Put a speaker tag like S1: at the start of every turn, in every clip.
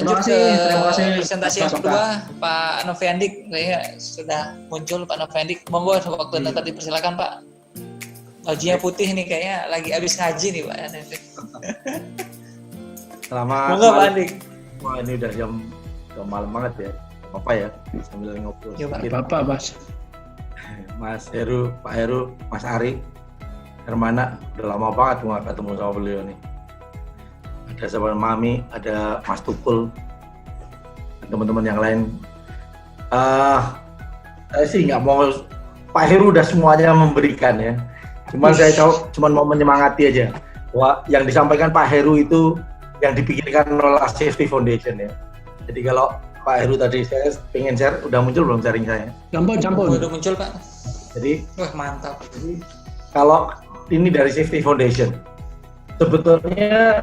S1: Lanjut ke
S2: terima kasih
S1: presentasi yang kedua, Pak Noviandik. Saya sudah muncul Pak Noviandik. Monggo waktu Anda dipersilakan Pak. Bajunya putih nih kayaknya lagi habis ngaji nih Pak.
S3: Selamat
S1: Monggo Pak Andik.
S3: Wah, ini udah jam malam banget ya. Apa ya? Sambil ngobrol.
S1: Ya, Pak.
S2: Bapak, Mas.
S3: Mas Heru, Pak Heru, Mas Ari, Hermana, udah lama banget nggak ketemu sama beliau nih. Ada sama Mami, ada Mas Tukul, dan teman-teman yang lain. Saya sih nggak mau, Pak Heru udah semuanya memberikan ya. Cuman saya cuman mau menyemangati aja bahwa yang disampaikan Pak Heru itu yang dipikirkan oleh Safety Foundation ya. Jadi kalau Pak Heru tadi saya pengen share, udah muncul belum sharing saya?
S2: Campur.
S1: Udah muncul Pak.
S3: Jadi,
S1: wah mantap.
S3: Jadi kalau ini dari Safety Foundation, sebetulnya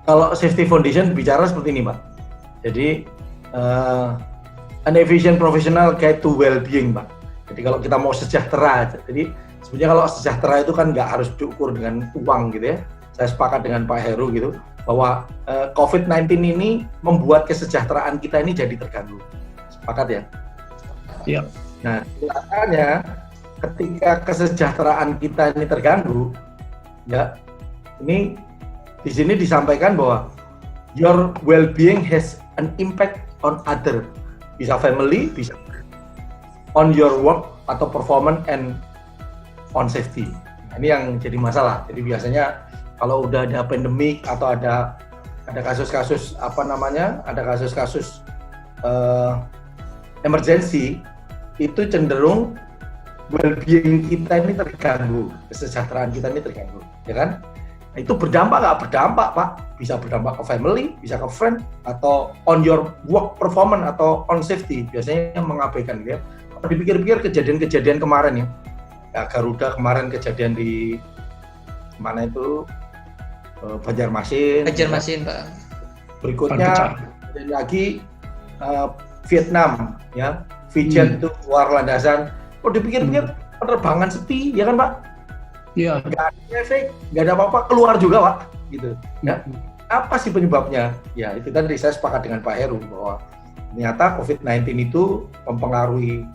S3: kalau Safety Foundation bicara seperti ini Pak. Jadi an efficient professional guide to well-being Pak. Jadi kalau kita mau sejahtera, jadi sebenarnya kalau sejahtera itu kan nggak harus diukur dengan uang gitu ya. Saya sepakat dengan Pak Heru gitu bahwa COVID-19 ini membuat kesejahteraan kita ini jadi terganggu. Sepakat ya?
S2: Iya.
S3: Nah, makanya ketika kesejahteraan kita ini terganggu, ya ini di sini disampaikan bahwa your well-being has an impact on other, bisa family, bisa on your work atau performance and on safety. Nah, ini yang jadi masalah. Jadi biasanya kalau udah ada pandemik atau ada kasus-kasus ada kasus-kasus emergency, itu cenderung well-being kita ini terganggu, kesejahteraan kita ini terganggu, ya kan? Nah, itu berdampak nggak? Berdampak Pak, bisa berdampak ke family, bisa ke friend, atau on your work performance atau on safety. Biasanya yang mengabaikan gitu ya. Kalau dipikir-pikir kejadian-kejadian kemarin ya, Garuda kemarin kejadian di mana itu Banjarmasin.
S1: Pak.
S3: Berikutnya lagi Vietnam ya, Vietjet itu keluar landasan. Kalau dipikir-pikir penerbangan sepi, ya kan Pak?
S2: Iya.
S3: Nggak ada efek, nggak ada apa-apa, keluar juga Pak, gitu. Ya, apa sih penyebabnya? Ya itu tadi saya sepakat dengan Pak Heru bahwa ternyata COVID-19 itu mempengaruhi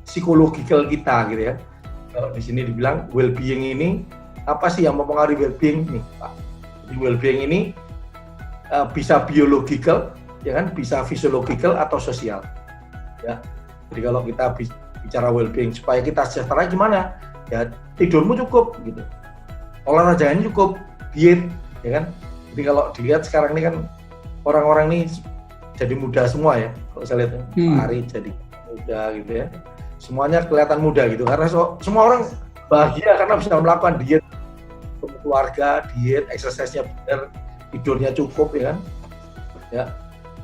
S3: psikologikal kita, gitu ya. Kalau di sini dibilang well-being ini apa sih yang mempengaruhi well-being nih Pak? Jadi well-being ini bisa biological, ya kan? Bisa physiological atau sosial. Ya. Jadi kalau kita bicara well-being supaya kita sejahtera gimana? Ya tidurmu cukup gitu, olahraganya cukup, diet, ya kan? Jadi kalau dilihat sekarang ini kan orang-orang ini jadi muda semua ya. Kalau saya lihat Pak Ari jadi muda gitu ya. Semuanya kelihatan muda gitu karena semua orang bahagia karena bisa melakukan diet untuk keluarga, diet, exercise-nya benar, tidurnya cukup, ya kan? Ya,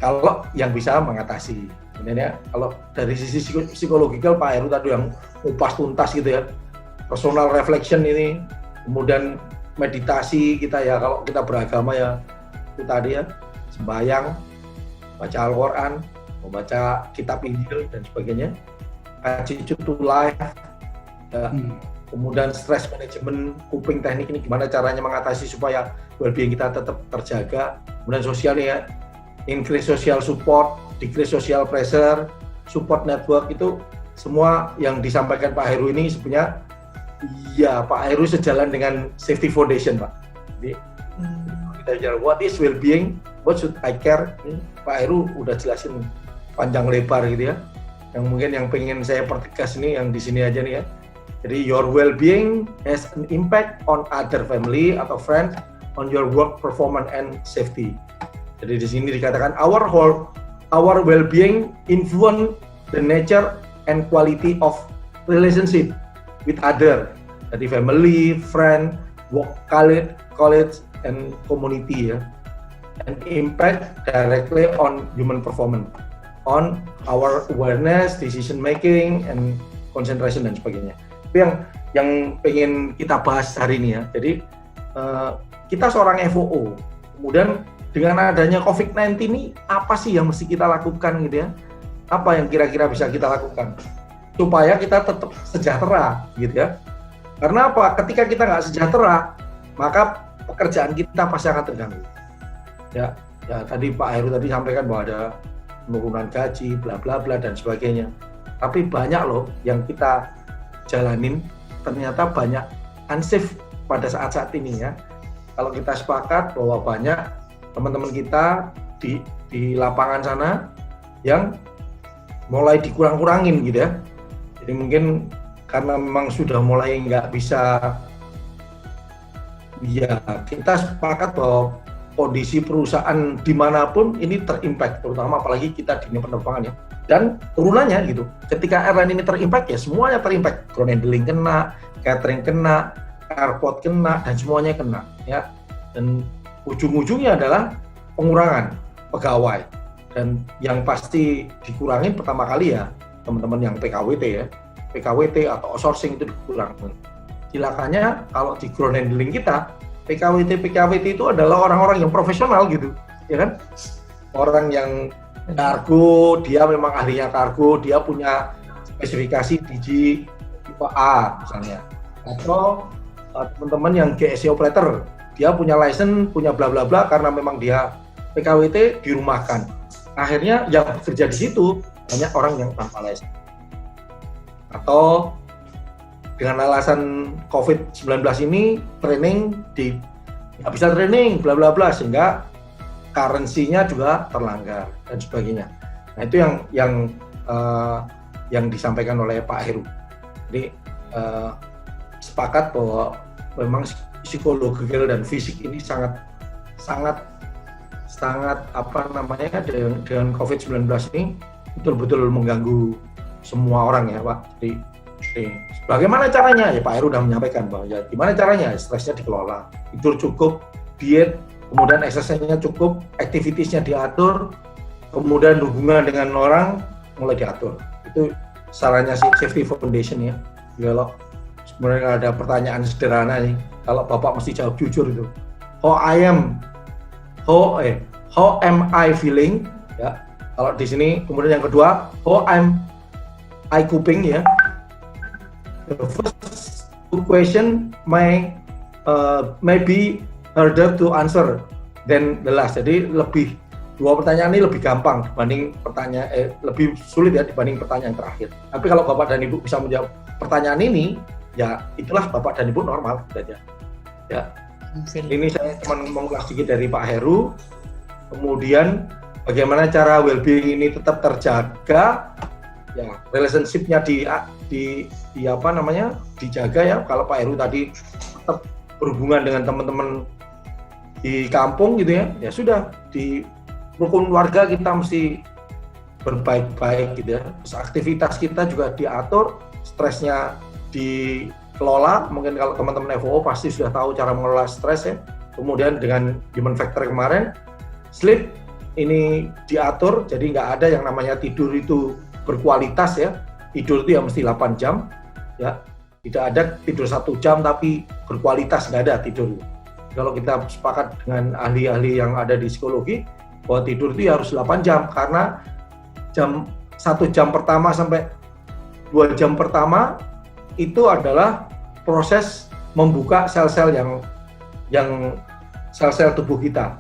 S3: kalau yang bisa mengatasi. Sebenarnya kalau dari sisi psikologikal Pak Heru tadi yang upas tuntas gitu ya, personal reflection ini, kemudian meditasi kita ya, kalau kita beragama ya itu tadi ya, sembahyang, baca Al-Quran, membaca kitab Injil dan sebagainya, kaji to life, ya, kemudian stress management, coping teknik ini gimana caranya mengatasi supaya well-being kita tetap terjaga, kemudian sosial ya, increase social support, decrease social pressure, support network, itu semua yang disampaikan Pak Heru ini sebenarnya ya Pak Heru sejalan dengan Safety Foundation Pak. Jadi kita bicara what is well-being, what should I care, Pak Heru udah jelasin panjang lebar gitu ya. Yang mungkin yang pengen saya pertegas ini yang di sini aja nih ya. Jadi your well-being has an impact on other family atau friends, on your work performance and safety. Jadi di sini dikatakan our well-being influence the nature and quality of relationship with other, jadi family, friend, work, college, and community ya, and impact directly on human performance, on our awareness, decision making, and concentration dan sebagainya. Itu yang pengen kita bahas hari ini ya. Jadi kita seorang FOO, kemudian dengan adanya COVID-19 ini apa sih yang mesti kita lakukan gitu ya? Apa yang kira-kira bisa kita lakukan supaya kita tetap sejahtera gitu ya? Karena apa? Ketika kita nggak sejahtera, maka pekerjaan kita pasti akan terganggu. Ya, Ya tadi Pak Heru tadi sampaikan bahwa ada penurunan gaji, bla bla bla dan sebagainya. Tapi banyak loh yang kita jalanin, ternyata banyak unsafe pada saat-saat ini ya. Kalau kita sepakat bahwa banyak teman-teman kita di lapangan sana yang mulai dikurang-kurangin gitu ya. Jadi mungkin karena memang sudah mulai nggak bisa, ya kita sepakat bahwa kondisi perusahaan dimanapun ini terimpact, terutama apalagi kita di dunia penerbangan ya. Dan turunannya gitu, ketika airline ini terimpact ya semuanya terimpact. Ground handling kena, catering kena, airport kena, dan semuanya kena ya. Dan ujung-ujungnya adalah pengurangan pegawai. Dan yang pasti dikurangin pertama kali ya teman-teman yang PKWT ya, PKWT atau outsourcing itu dikurangin. Silakannya kalau di ground handling kita, PKWT itu adalah orang-orang yang profesional gitu, ya kan? Orang yang kargo, dia memang ahlinya kargo, dia punya spesifikasi DG tipe A misalnya. Atau teman-teman yang GSC operator, dia punya license, punya bla bla bla karena memang dia PKWT dirumahkan. Akhirnya yang bekerja di situ banyak orang yang tanpa license. Atau dengan alasan COVID-19 ini training nggak bisa training bla bla bla sehingga currency-nya juga terlanggar dan sebagainya. Nah itu yang disampaikan oleh Pak Heru. Jadi sepakat bahwa memang psikologikal dan fisik ini sangat apa namanya dengan COVID-19 ini betul-betul mengganggu semua orang ya Pak. Jadi bagaimana caranya? Ya Pak Heru sudah menyampaikan bahwa ya gimana caranya? Stresnya dikelola, tidur cukup, diet, kemudian exercise-nya cukup, activities-nya diatur, kemudian hubungan dengan orang mulai diatur. Itu sarannya Safety Foundation ya. Kalau sebenarnya ada pertanyaan sederhana nih, kalau Bapak mesti jawab jujur itu. How am I feeling? Ya. Kalau di sini kemudian yang kedua, how am I coping ya. The first question may be harder to answer than the last. Jadi dua pertanyaan ini lebih gampang dibanding lebih sulit ya dibanding pertanyaan terakhir. Tapi kalau Bapak dan Ibu bisa menjawab pertanyaan ini, ya itulah Bapak dan Ibu normal saja. Ya. Ini saya cuma mengulas sedikit dari Pak Heru. Kemudian bagaimana cara well-being ini tetap terjaga? Ya, relationship-nya dijaga ya. Kalau Pak Heru tadi tetap berhubungan dengan teman-teman di kampung gitu ya, ya sudah di rukun warga kita mesti berbaik-baik gitu ya. Terus aktivitas kita juga diatur, stresnya dikelola. Mungkin kalau teman-teman FOO pasti sudah tahu cara mengelola stres ya. Kemudian dengan human factor kemarin, sleep ini diatur, jadi nggak ada yang namanya tidur itu berkualitas ya. Tidur itu ya mesti 8 jam ya. Tidak ada tidur 1 jam tapi berkualitas, nggak ada tidur. Kalau kita sepakat dengan ahli-ahli yang ada di psikologi bahwa tidur itu ya harus 8 jam karena 1 jam pertama sampai 2 jam pertama itu adalah proses membuka sel-sel yang sel-sel tubuh kita.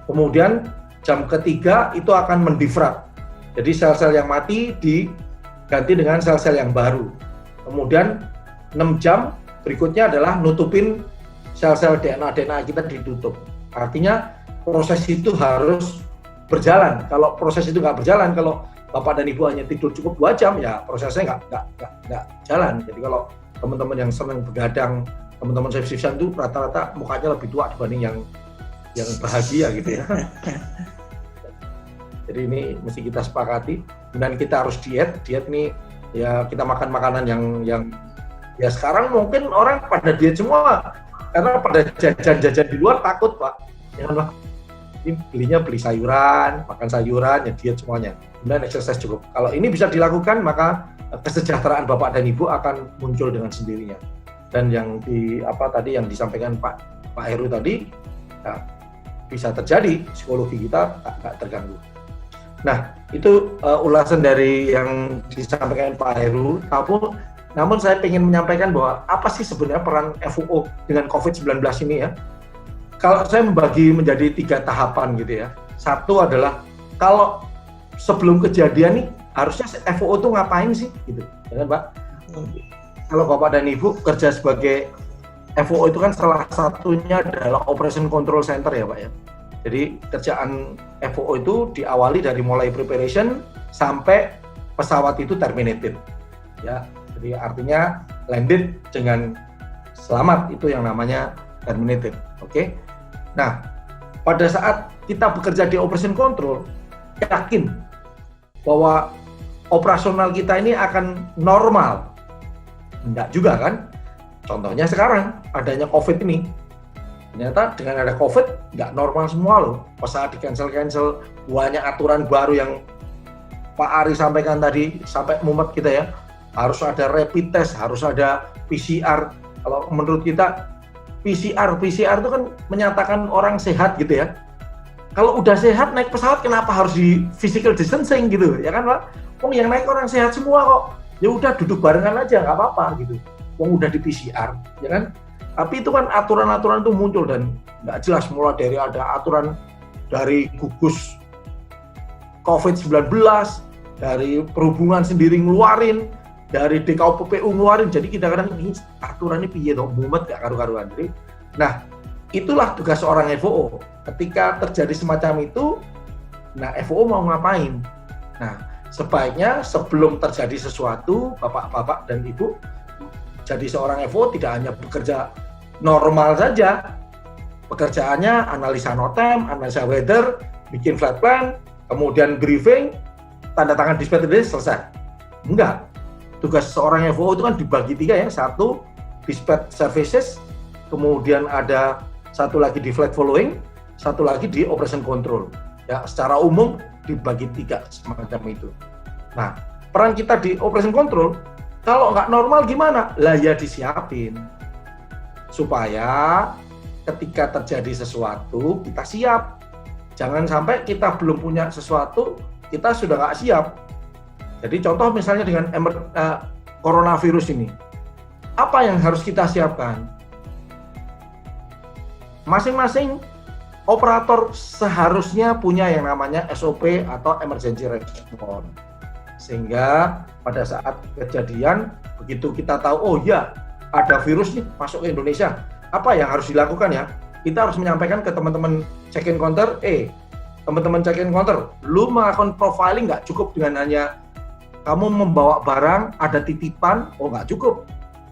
S3: Kemudian jam ketiga itu akan mendifrak. Jadi sel-sel yang mati diganti dengan sel-sel yang baru. Kemudian 6 jam berikutnya adalah nutupin sel-sel DNA kita ditutup. Artinya proses itu harus berjalan. Kalau proses itu nggak berjalan, kalau Bapak dan Ibu hanya tidur cukup 2 jam, ya prosesnya nggak jalan. Jadi kalau teman-teman yang senang begadang, teman-teman shift-shiftan itu rata-rata mukanya lebih tua dibanding yang bahagia gitu ya. Jadi ini mesti kita sepakati. Dan kita harus diet ini ya kita makan makanan yang ya sekarang mungkin orang pada diet semua karena pada jajan-jajan di luar takut Pak. Jangan Pak. Ini beli sayuran, makan sayuran, ya diet semuanya. Kemudian exercise cukup. Kalau ini bisa dilakukan maka kesejahteraan Bapak dan Ibu akan muncul dengan sendirinya. Dan yang yang disampaikan Pak Heru tadi ya, bisa terjadi, psikologi kita tak terganggu. Nah, itu ulasan dari yang disampaikan Pak Heru. Namun saya ingin menyampaikan bahwa apa sih sebenarnya peran FOO dengan COVID-19 ini ya. Kalau saya membagi menjadi 3 tahapan gitu ya. Satu adalah kalau sebelum kejadian nih harusnya FOO itu ngapain sih gitu, ya kan Pak? Kalau Bapak dan Ibu kerja sebagai FOO itu kan salah satunya adalah Operation Control Center ya Pak ya. Jadi kerjaan FOO itu diawali dari mulai preparation sampai pesawat itu terminated. Ya, jadi artinya landed dengan selamat, itu yang namanya terminated. Oke. Nah, pada saat kita bekerja di Operation Control, yakin bahwa operasional kita ini akan normal. Enggak juga kan? Contohnya sekarang adanya COVID ini. Ternyata dengan ada COVID nggak normal semua loh. Pesawat di-cancel, banyak aturan baru yang Pak Ari sampaikan tadi, sampai mumet kita ya. Harus ada rapid test, harus ada PCR. Kalau menurut kita PCR itu kan menyatakan orang sehat gitu ya. Kalau udah sehat naik pesawat kenapa harus di physical distancing gitu ya kan Pak? Yang naik orang sehat semua kok. Ya udah duduk barengan aja nggak apa-apa gitu. Udah di PCR ya kan. Tapi itu kan aturan-aturan itu muncul dan nggak jelas, mulai dari ada aturan dari gugus COVID-19, dari perhubungan sendiri ngeluarin, dari DKUPPU ngeluarin. Jadi kita kadang ini aturannya piye dong, mumet gak karu-karuan. Jadi, nah itulah tugas seorang FOO. Ketika terjadi semacam itu, nah FOO mau ngapain? Nah sebaiknya sebelum terjadi sesuatu, bapak-bapak dan ibu, jadi seorang FOO tidak hanya bekerja normal saja, pekerjaannya analisa NOTAM, analisa weather, bikin flight plan, kemudian briefing, tanda tangan dispatch list, selesai. Enggak. Tugas seorang FOO itu kan dibagi 3 ya. Satu, dispatch services, kemudian ada satu lagi di flight following, satu lagi di operation control. Ya, secara umum dibagi 3 semacam itu. Nah, peran kita di operation control, kalau nggak normal gimana? Lah ya disiapin. Supaya ketika terjadi sesuatu, kita siap. Jangan sampai kita belum punya sesuatu, kita sudah nggak siap. Jadi contoh misalnya dengan coronavirus ini. Apa yang harus kita siapkan? Masing-masing operator seharusnya punya yang namanya SOP atau emergency response. Sehingga pada saat kejadian, begitu kita tahu, oh ya ada virus nih masuk ke Indonesia, apa yang harus dilakukan ya? Kita harus menyampaikan ke teman-teman check-in counter, teman-teman check-in counter, lu melakukan profiling nggak cukup dengan hanya kamu membawa barang, ada titipan, oh nggak cukup.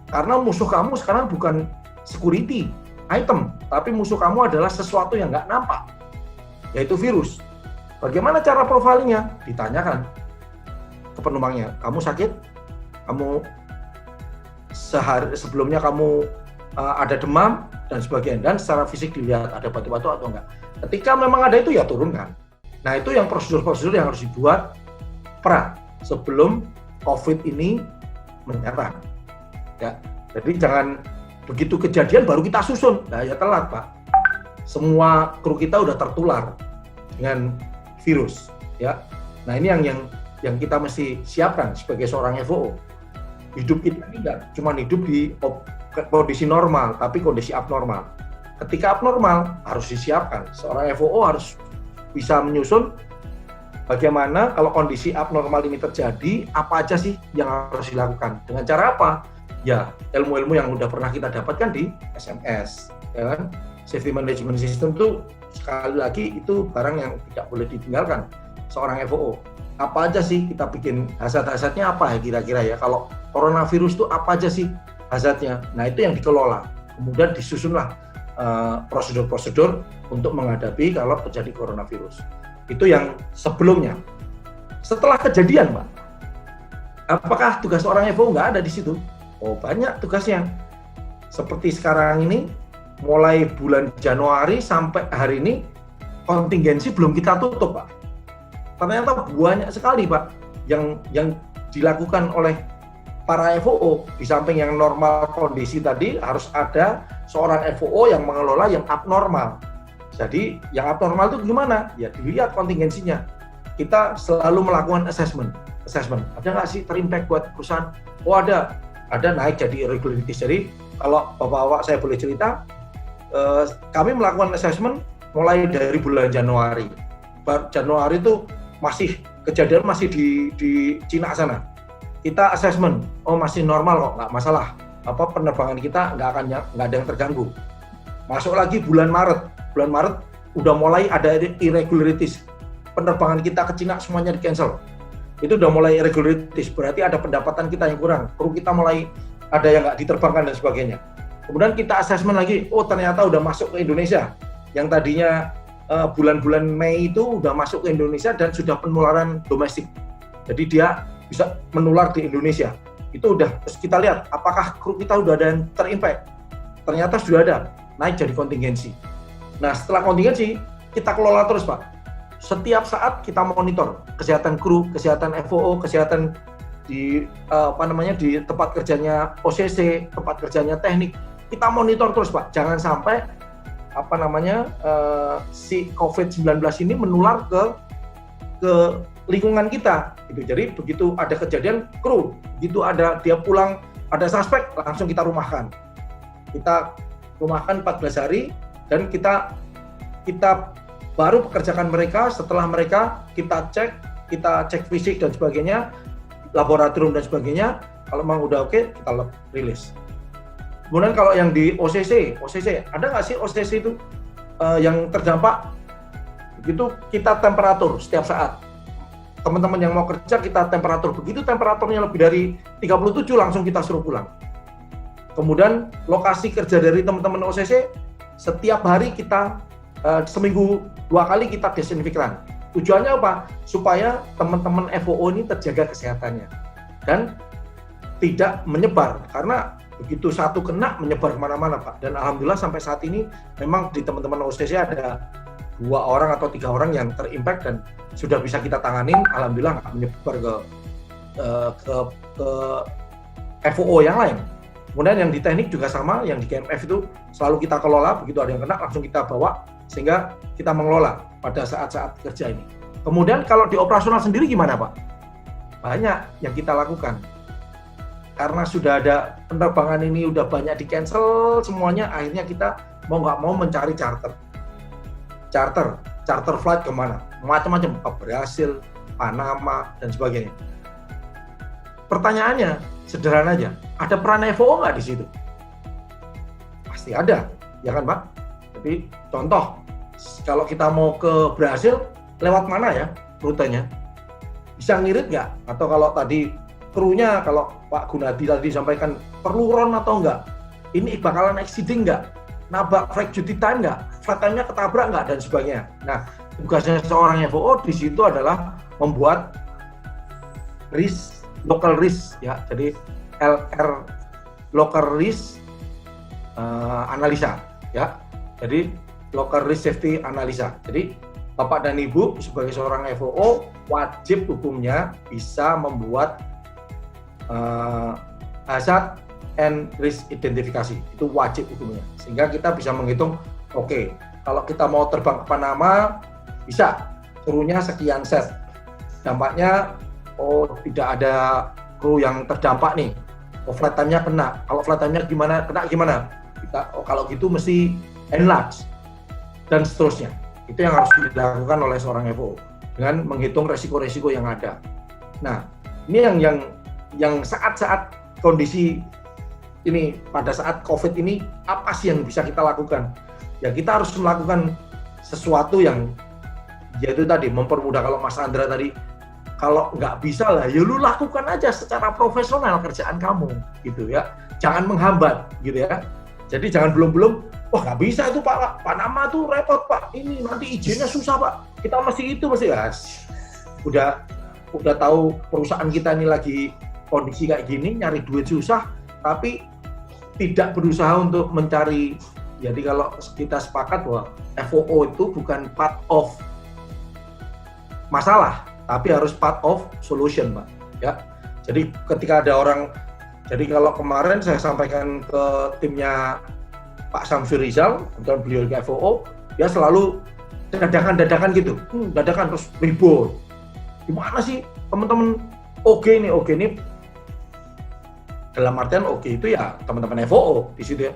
S3: Karena musuh kamu sekarang bukan security item, tapi musuh kamu adalah sesuatu yang nggak nampak, yaitu virus. Bagaimana cara profilingnya? Ditanyakan ke penumpangnya, kamu sakit? Kamu sehari sebelumnya kamu ada demam dan sebagainya, dan secara fisik dilihat ada batu-batu atau enggak. Ketika memang ada itu ya turunkan. Nah itu yang prosedur-prosedur yang harus dibuat sebelum COVID ini menyerang. Ya, jadi jangan begitu kejadian baru kita susun. Nah ya telat Pak. Semua kru kita udah tertular dengan virus. Ya, nah ini yang kita mesti siapkan sebagai seorang FOO. Hidup kita tidak cuma hidup di kondisi normal, tapi kondisi abnormal. Ketika abnormal harus disiapkan. Seorang FOO harus bisa menyusun bagaimana kalau kondisi abnormal ini terjadi, apa aja sih yang harus dilakukan. Dengan cara apa? Ya, ilmu-ilmu yang udah pernah kita dapatkan di SMS. Ya kan? Safety Management System itu sekali lagi itu barang yang tidak boleh ditinggalkan seorang FOO. Apa aja sih kita bikin hazard-hazardnya apa ya kira-kira ya? Kalau coronavirus itu apa aja sih hazardnya? Nah itu yang dikelola. Kemudian disusunlah prosedur-prosedur untuk menghadapi kalau terjadi coronavirus. Itu yang sebelumnya. Setelah kejadian, Pak, apakah tugas seorang FOO nggak ada di situ? Oh banyak tugasnya. Seperti sekarang ini, mulai bulan Januari sampai hari ini, kontingensi belum kita tutup, Pak. Ternyata banyak sekali Pak yang dilakukan oleh para FOO. Di samping yang normal kondisi tadi harus ada seorang FOO yang mengelola yang abnormal. Jadi yang abnormal itu gimana? Ya dilihat kontingensinya. Kita selalu melakukan assessment. Ada nggak sih terimpact buat perusahaan? Oh ada naik jadi irregularities. Jadi kalau bapak-bapak saya boleh cerita, kami melakukan assessment mulai dari bulan Januari. Januari itu masih kejadian masih di Cina sana. Kita assessment, oh masih normal kok, nggak masalah. Penerbangan kita nggak ada yang terganggu. Masuk lagi bulan Maret udah mulai ada irregularities. Penerbangan kita ke Cina semuanya di cancel. Itu udah mulai irregularities, berarti ada pendapatan kita yang kurang. Kru kita mulai ada yang nggak diterbangkan dan sebagainya. Kemudian kita assessment lagi, oh ternyata udah masuk ke Indonesia. Yang tadinya bulan-bulan Mei itu udah masuk ke Indonesia dan sudah penularan domestik. Jadi dia bisa menular di Indonesia. Itu udah, terus kita lihat apakah kru kita udah ada yang terinfek. Ternyata sudah ada, naik jadi kontingensi. Nah setelah kontingensi, kita kelola terus Pak. Setiap saat kita monitor kesehatan kru, kesehatan FOO, kesehatan di di tempat kerjanya OCC, tempat kerjanya teknik. Kita monitor terus Pak. Jangan sampai si COVID-19 ini menular ke lingkungan kita. Gitu. Jadi begitu ada kejadian kru, begitu ada dia pulang ada suspek, langsung kita rumahkan. Kita rumahkan 14 hari dan kita baru pekerjakan mereka. Setelah mereka kita cek fisik dan sebagainya, laboratorium dan sebagainya. Kalau memang udah oke, kita rilis. Kemudian kalau yang di OCC ada nggak sih OCC itu yang terdampak? Begitu kita temperatur setiap saat. Teman-teman yang mau kerja kita temperatur. Begitu temperaturnya lebih dari 37 langsung kita suruh pulang. Kemudian lokasi kerja dari teman-teman OCC setiap hari kita seminggu 2 kali kita desinfektan. Tujuannya apa? Supaya teman-teman FOO ini terjaga kesehatannya dan tidak menyebar, karena begitu satu kena menyebar kemana-mana Pak. Dan alhamdulillah sampai saat ini memang di teman-teman OCC ada 2 orang atau 3 orang yang terimpact dan sudah bisa kita tanganin. Alhamdulillah nggak menyebar ke FOO yang lain. Kemudian yang di teknik juga sama, yang di KMF itu selalu kita kelola, begitu ada yang kena langsung kita bawa, sehingga kita mengelola pada saat-saat kerja ini. Kemudian kalau di operasional sendiri gimana Pak? Banyak yang kita lakukan. Karena sudah ada penerbangan ini udah banyak di cancel semuanya, akhirnya kita mau nggak mau mencari charter flight kemana? Macam-macam, Brasil, Panama, dan sebagainya. Pertanyaannya sederhana aja, ada peran FOO nggak di situ? Pasti ada, ya kan Pak? Jadi contoh, kalau kita mau ke Brasil, lewat mana ya rutenya? Bisa ngirit nggak? Atau kalau tadi krunya, kalau Pak Gunadi tadi sampaikan, perlu ron atau enggak? Ini bakalan exceeding nggak? Nabrak flight duty time nggak? Flight time-nya ketabrak nggak? Dan sebagainya. Nah, tugasnya seorang FOO di situ adalah membuat local risk, ya. Jadi LR, local risk analisa, ya. Jadi local risk safety analisa. Jadi Bapak dan Ibu sebagai seorang FOO wajib hukumnya bisa membuat hazard and risk identifikasi. Itu wajib hukumnya. Sehingga kita bisa menghitung, oke, kalau kita mau terbang ke Panama bisa krunya sekian set. Dampaknya tidak ada kru yang terdampak nih. Flight time-nya kena. Kalau flight time-nya kena gimana? Kalau gitu mesti enlarge dan seterusnya. Itu yang harus dilakukan oleh seorang FOO dengan menghitung resiko-resiko yang ada. Nah, ini yang saat-saat kondisi ini, pada saat COVID ini, apa sih yang bisa kita lakukan? Ya kita harus melakukan sesuatu yang yaitu tadi mempermudah. Kalau Mas Andra tadi, kalau nggak bisa lah, ya lu lakukan aja secara profesional kerjaan kamu, gitu ya. Jangan menghambat, gitu ya. Jadi jangan belum-belum, wah nggak bisa itu Pak, Panama tuh repot Pak, ini nanti izinnya susah Pak, kita mesti ya. Udah tahu perusahaan kita ini lagi kondisi kayak gini, nyari duit susah, tapi tidak berusaha untuk mencari. Jadi kalau kita sepakat bahwa FOO itu bukan part of masalah, tapi harus part of solution, Pak. Ya. Jadi ketika ada orang, jadi kalau kemarin saya sampaikan ke timnya Pak Samsur Rizal, kebetulan beliau di FOO, dia selalu dadakan gitu, dadakan terus ribut. Gimana sih teman-teman OG ini dalam artian OG itu ya teman-teman FOO di situ ya.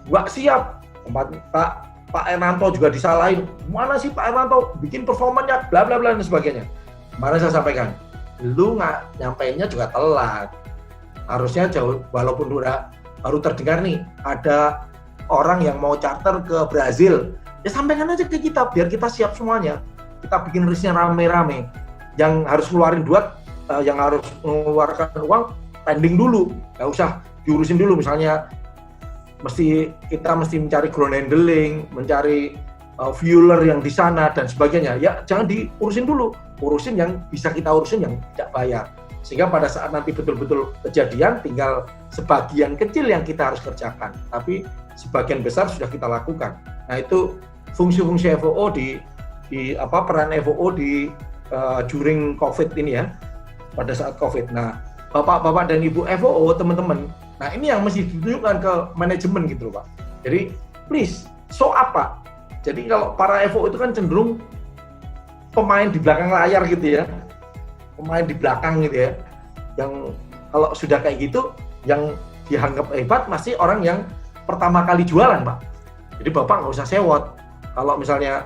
S3: Nggak siap, Pak Pak Hernanto juga disalahin, mana sih Pak Hernanto bikin performanya bla bla bla dan sebagainya. Kemarin saya sampaikan, lu nggak nyampeinnya juga telat. Harusnya jauh, walaupun udah baru terdengar nih ada orang yang mau charter ke Brazil, ya sampaikan aja ke kita biar kita siap semuanya. Kita bikin listnya rame-rame. Yang harus keluarin duit, yang harus mengeluarkan uang, pending dulu, nggak usah diurusin dulu. Misalnya kita mesti mencari ground handling, mencari viewer yang di sana dan sebagainya. Ya jangan diurusin dulu, urusin yang bisa kita urusin yang tidak bayar. Sehingga pada saat nanti betul-betul kejadian, tinggal sebagian kecil yang kita harus kerjakan, tapi sebagian besar sudah kita lakukan. Nah itu fungsi-fungsi FOO peran FOO di during COVID ini ya, pada saat COVID. Nah bapak-bapak dan ibu FOO teman-teman, nah ini yang mesti ditunjukkan ke manajemen gitu loh Pak. Jadi please, show apa? Jadi kalau para FOO itu kan cenderung pemain di belakang layar gitu ya, pemain di belakang gitu ya, yang kalau sudah kayak gitu, yang dianggap hebat masih orang yang pertama kali jualan Pak. Jadi Bapak nggak usah sewot. Kalau misalnya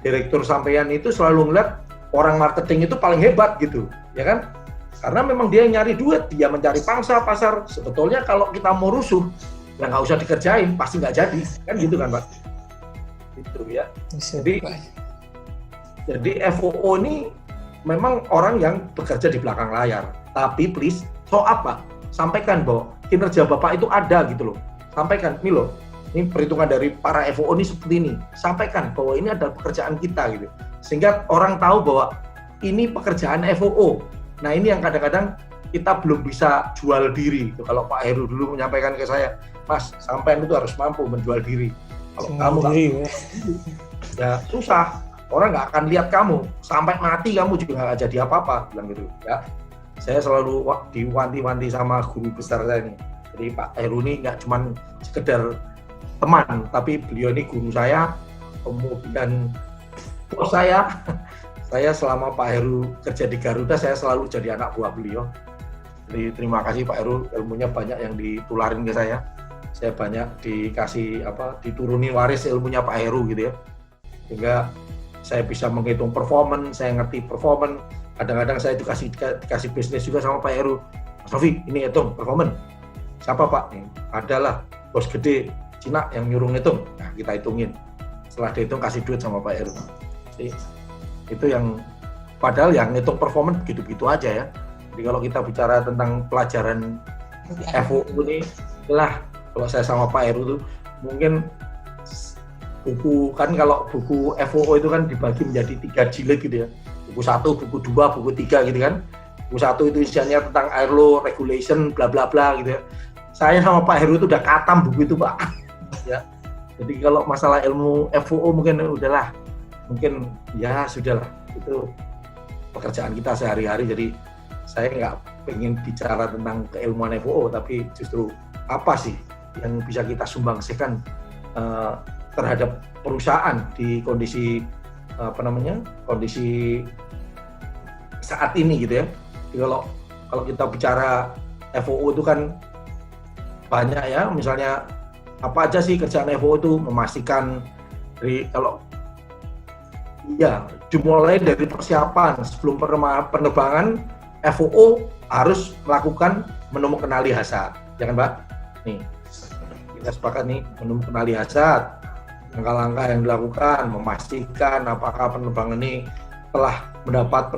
S3: direktur sampean itu selalu ngeliat orang marketing itu paling hebat gitu, ya kan? Karena memang dia yang nyari duit, dia mencari pangsa pasar. Sebetulnya kalau kita mau rusuh, ya nggak usah dikerjain, pasti nggak jadi, kan gitu kan Pak? Itu ya. Jadi FOO ini memang orang yang bekerja di belakang layar. Tapi please, show apa? Sampaikan bahwa kinerja Bapak itu ada gitu loh. Sampaikan, nih loh, ini perhitungan dari para FOO ini seperti ini. Sampaikan bahwa ini adalah pekerjaan kita gitu. Sehingga orang tahu bahwa ini pekerjaan FOO. Nah ini yang kadang-kadang kita belum bisa jual diri. Gitu. Kalau Pak Heru dulu menyampaikan ke saya, Mas, sampean itu harus mampu menjual diri. Kalau kamu ya susah. Orang nggak akan lihat kamu, sampai mati kamu juga nggak jadi apa-apa, bilang gitu ya. Saya selalu diwanti-wanti sama guru besar saya ini. Jadi Pak Heru ini nggak cuma sekedar teman, tapi beliau ini guru saya, kemudian bos saya. Saya selama Pak Heru kerja di Garuda, saya selalu jadi anak buah beliau. Jadi terima kasih Pak Heru, ilmunya banyak yang ditularin ke saya. Saya banyak dituruni waris ilmunya Pak Heru gitu ya. Sehingga saya bisa menghitung performance, saya ngerti performance. Kadang-kadang saya dikasih bisnis juga sama Pak Heru. Mas Novi, ini hitung performance. Siapa Pak? Adalah bos gede Cina yang nyuruh ngitung. Nah, kita hitungin. Setelah dihitung kasih duit sama Pak Heru. Jadi, itu yang padahal yang ngitung performance begitu-begitu aja ya. Jadi kalau kita bicara tentang pelajaran FOO ini, kalau saya sama Pak Heru tuh mungkin buku kan, kalau buku FOO itu kan dibagi menjadi 3 jilid gitu ya. Buku 1, buku 2, buku 3 gitu kan. Buku 1 itu isinya tentang airlaw, regulation, bla bla bla gitu ya. Saya sama Pak Heru itu udah katam buku itu Pak. Ya. Jadi kalau masalah ilmu FOO mungkin udahlah. Mungkin ya sudahlah. Itu pekerjaan kita sehari-hari. Jadi saya nggak pengen bicara tentang keilmuan FOO, tapi justru apa sih yang bisa kita sumbangsikan terhadap perusahaan di kondisi kondisi saat ini gitu ya. Jadi kalau kita bicara FOO itu kan banyak ya, misalnya apa aja sih kerjaan FOO itu, memastikan dimulai dari persiapan sebelum penerbangan. FOO harus melakukan menu kenali hazard, ya kan Mbak? Nih, kita sepakat nih, menu kenali hazard, langkah-langkah yang dilakukan, memastikan apakah penerbangan ini telah mendapat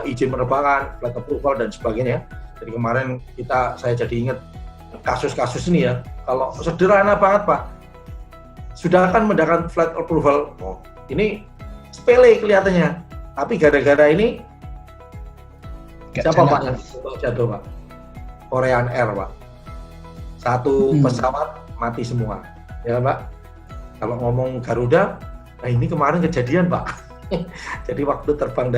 S3: izin penerbangan, flight approval dan sebagainya. Jadi kemarin saya jadi ingat kasus-kasus ini ya. Kalau sederhana banget Pak, sudah kan mendapatkan flight approval, ini sepele kelihatannya, tapi gara-gara ini siapa Pak yang jatuh Pak? Korean Air Pak. Satu pesawat mati semua, ya Pak. Kalau ngomong Garuda, nah ini kemarin kejadian Pak. Jadi waktu terbang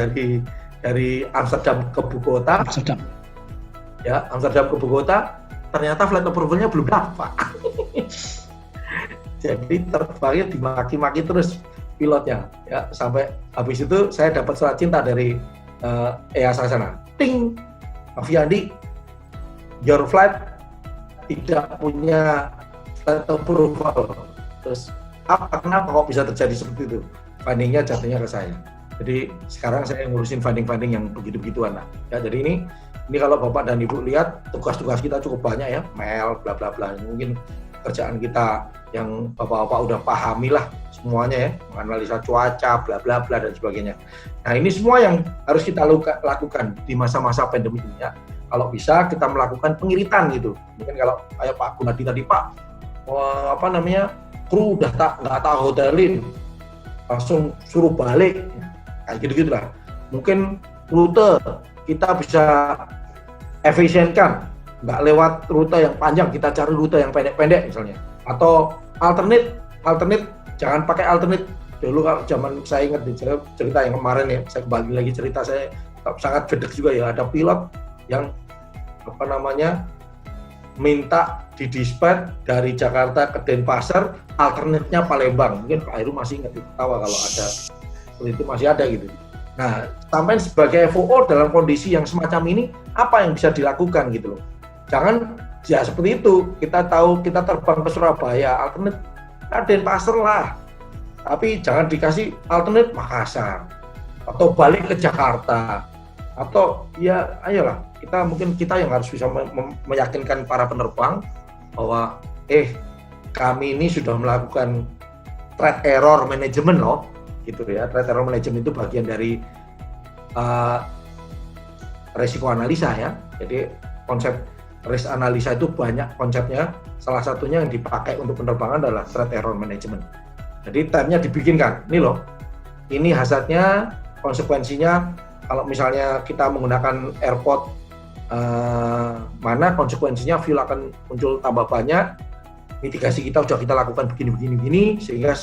S3: dari Amsterdam ke Bogota, Amsterdam ke Bogota, ternyata flight approval-nya belum dapat. Jadi terbangnya dimaki-maki terus pilotnya, ya sampai habis itu saya dapat surat cinta dari EASA sana. Ting, Noviandi, your flight tidak punya flight approval. Terus kenapa kok bisa terjadi seperti itu? Fundingnya jatuhnya ke saya. Jadi sekarang saya ngurusin funding yang begitu-begituan lah. Ya, jadi ini kalau Bapak dan Ibu lihat tugas-tugas kita cukup banyak ya, mail, bla bla bla. Mungkin kerjaan kita yang Bapak-bapak udah pahami lah semuanya ya, menganalisa cuaca, bla bla bla dan sebagainya. Nah ini semua yang harus kita lakukan di masa-masa pandemi ini ya. Kalau bisa kita melakukan pengiritan gitu. Mungkin kalau kayak Pak Gunadi tadi, Pak, kru udah nggak tak hotelin, langsung suruh balik. Kayak gitu-gitu lah. Mungkin rute kita bisa efisienkan, nggak lewat rute yang panjang, kita cari rute yang pendek-pendek misalnya. Atau alternate, jangan pakai alternate. Dulu kalau zaman saya ingat di cerita yang kemarin ya, saya kembali lagi cerita saya sangat gedek juga ya, ada pilot yang minta didispatch dari Jakarta ke Denpasar, alternate-nya Palembang. Mungkin Pak Heru masih ingat, ketawa kalau ada itu masih ada gitu. Nah, sampai sebagai FOO dalam kondisi yang semacam ini, apa yang bisa dilakukan gitu loh. Jangan ya seperti itu, kita tahu kita terbang ke Surabaya, alternate Denpasar lah. Tapi jangan dikasih alternate Makassar atau balik ke Jakarta. Atau ya ayolah, kita yang harus bisa meyakinkan para penerbang bahwa kami ini sudah melakukan threat error management loh. Gitu ya, threat error management itu bagian dari resiko analisa ya. Jadi konsep risk analisa itu banyak konsepnya. Salah satunya yang dipakai untuk penerbangan adalah threat error management. Jadi time-nya dibikinkan. Ini loh, ini hazardnya, konsekuensinya. Kalau misalnya kita menggunakan airport mana konsekuensinya fuel akan muncul tambah banyak. Mitigasi kita sudah kita lakukan begini sehingga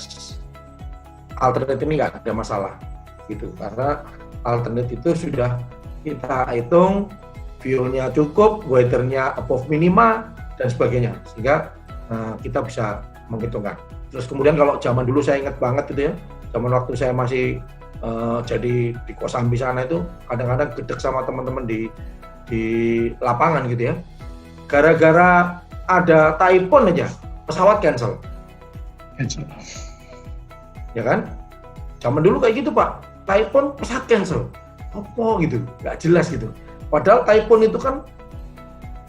S3: alternate ini nggak ada masalah gitu, karena alternate itu sudah kita hitung fuelnya cukup, weathernya above minima dan sebagainya, sehingga kita bisa menghitungkan. Terus kemudian kalau zaman dulu saya ingat banget gitu ya, zaman waktu saya masih jadi di Kosambi sana itu kadang-kadang gedek sama teman-teman di lapangan gitu ya, gara-gara ada typhoon aja pesawat cancel. Ya kan? Zaman dulu kayak gitu Pak, typhoon pesawat cancel, apa gitu, nggak jelas gitu. Padahal typhoon itu kan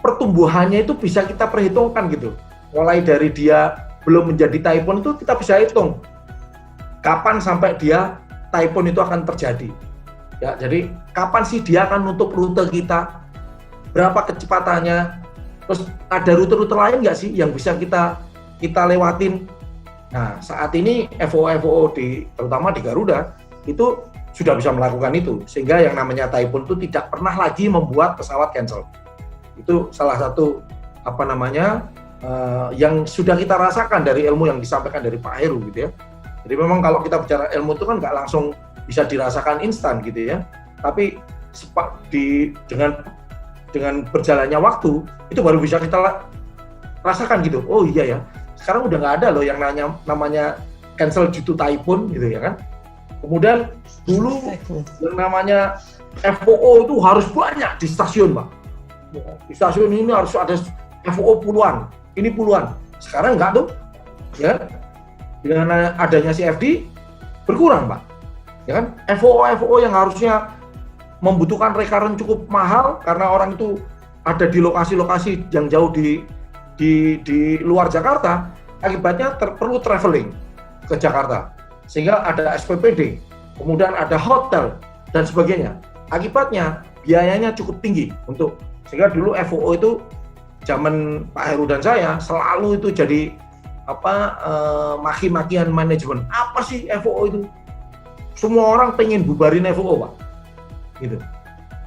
S3: pertumbuhannya itu bisa kita perhitungkan gitu. Mulai dari dia belum menjadi typhoon itu kita bisa hitung kapan sampai dia typhoon itu akan terjadi. Ya, jadi kapan sih dia akan nutup rute kita, berapa kecepatannya, terus ada rute-rute lain nggak sih yang bisa kita lewatin. Nah, saat ini FOO terutama di Garuda itu sudah bisa melakukan itu, sehingga yang namanya typhoon itu tidak pernah lagi membuat pesawat cancel. Itu salah satu yang sudah kita rasakan dari ilmu yang disampaikan dari Pak Heru gitu ya. Jadi memang kalau kita bicara ilmu itu kan nggak langsung bisa dirasakan instan gitu ya, tapi dengan berjalannya waktu itu baru bisa kita rasakan gitu. Oh iya ya, sekarang udah nggak ada loh yang namanya cancel due to typhoon gitu ya kan. Kemudian dulu yang namanya FOO itu harus banyak di stasiun Pak. Di stasiun ini harus ada FOO puluhan, ini puluhan. Sekarang nggak tuh, ya. Dengan adanya CFD berkurang Pak. Ya kan? FOO yang harusnya membutuhkan recurrent cukup mahal karena orang itu ada di lokasi-lokasi yang jauh di luar Jakarta, akibatnya perlu traveling ke Jakarta, sehingga ada SPPD, kemudian ada hotel dan sebagainya. Akibatnya biayanya cukup tinggi sehingga dulu FOO itu zaman Pak Heru dan saya selalu itu jadi maki-makian manajemen. Apa sih FOO itu? Semua orang pengen bubarin FOO Pak, gitu.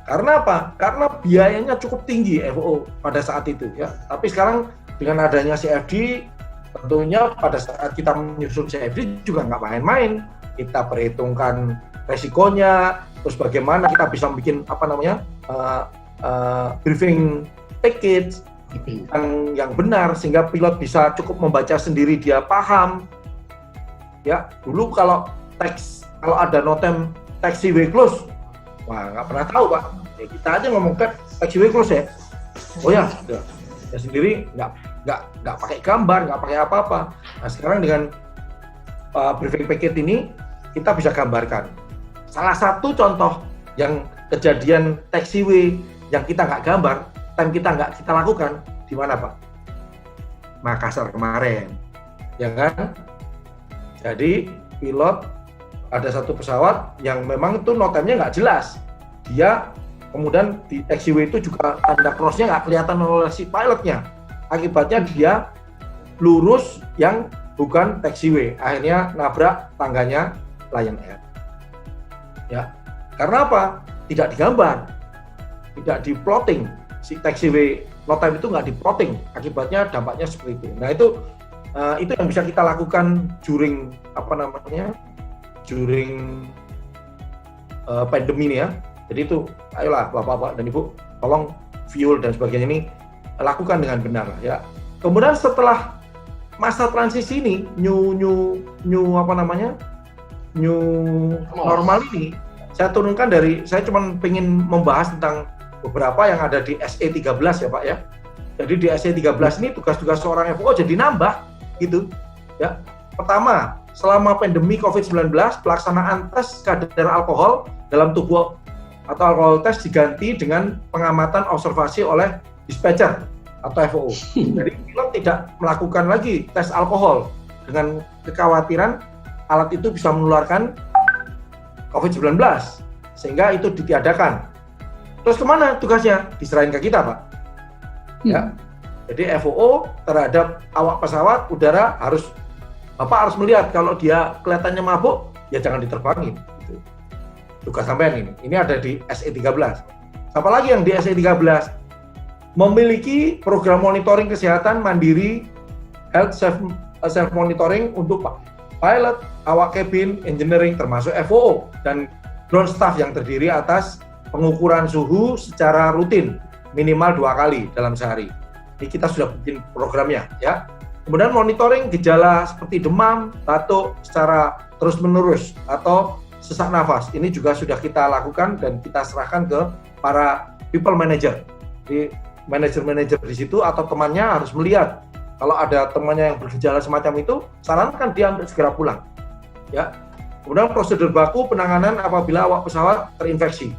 S3: Karena apa? Karena biayanya cukup tinggi FOO pada saat itu ya. Tapi sekarang dengan adanya CFD, tentunya pada saat kita menyusun CFD juga nggak main-main. Kita perhitungkan resikonya, terus bagaimana kita bisa bikin briefing package yang benar sehingga pilot bisa cukup membaca sendiri, dia paham. Ya, dulu kalau ada notem taxiway close, wah nggak pernah tahu Pak. Ya, kita aja ngomong taxiway close ya. Oh ya, ya sendiri nggak pakai gambar, nggak pakai apa-apa. Nah sekarang dengan briefing packet ini kita bisa gambarkan. Salah satu contoh yang kejadian taxiway yang kita nggak gambar, time kita nggak kita lakukan, di mana Pak? Makassar kemarin, ya kan? Jadi pilot ada satu pesawat yang memang itu notemnya nggak jelas. Dia kemudian di taxiway itu juga tanda cross-nya nggak kelihatan oleh si pilotnya. Akibatnya dia lurus yang bukan taxiway, akhirnya nabrak tangganya Lion Air. Ya, karena apa? Tidak digambar, tidak di-plotting. Si taxiway notem itu nggak di-plotting, akibatnya dampaknya seperti itu. Nah itu yang bisa kita lakukan during pandemi ini ya. Jadi itu, ayolah Bapak-Bapak dan Ibu, tolong fuel dan sebagainya ini lakukan dengan benar ya. Kemudian setelah masa transisi ini, new normal ini, saya turunkan saya cuma pengen membahas tentang beberapa yang ada di SE13 ya Pak ya. Jadi di SE13 ini tugas-tugas seorang FO jadi nambah gitu ya. Pertama, selama pandemi COVID-19, pelaksanaan tes kadar alkohol dalam tubuh atau alkohol tes diganti dengan pengamatan observasi oleh dispatcher atau FOO. Jadi pilot tidak melakukan lagi tes alkohol dengan kekhawatiran alat itu bisa menularkan COVID-19, sehingga itu ditiadakan. Terus kemana tugasnya? Diserahin ke kita Pak. Ya. Jadi FOO terhadap awak pesawat udara Bapak harus melihat kalau dia kelihatannya mabuk, ya jangan diterbangin. Gitu. Tugas sampean ini. Ini ada di SE13. Apalagi yang di SE13 memiliki program monitoring kesehatan mandiri, health self monitoring untuk pilot, awak kabin, engineering termasuk FOO dan ground staff yang terdiri atas pengukuran suhu secara rutin minimal 2 kali dalam sehari. Ini kita sudah bikin programnya ya. Kemudian monitoring gejala seperti demam, batuk secara terus-menerus atau sesak nafas. Ini juga sudah kita lakukan dan kita serahkan ke para people manager. Di manajer-manajer di situ atau temannya harus melihat kalau ada temannya yang bergejala semacam itu, sarankan dia untuk segera pulang. Ya. Kemudian prosedur baku penanganan apabila awak pesawat terinfeksi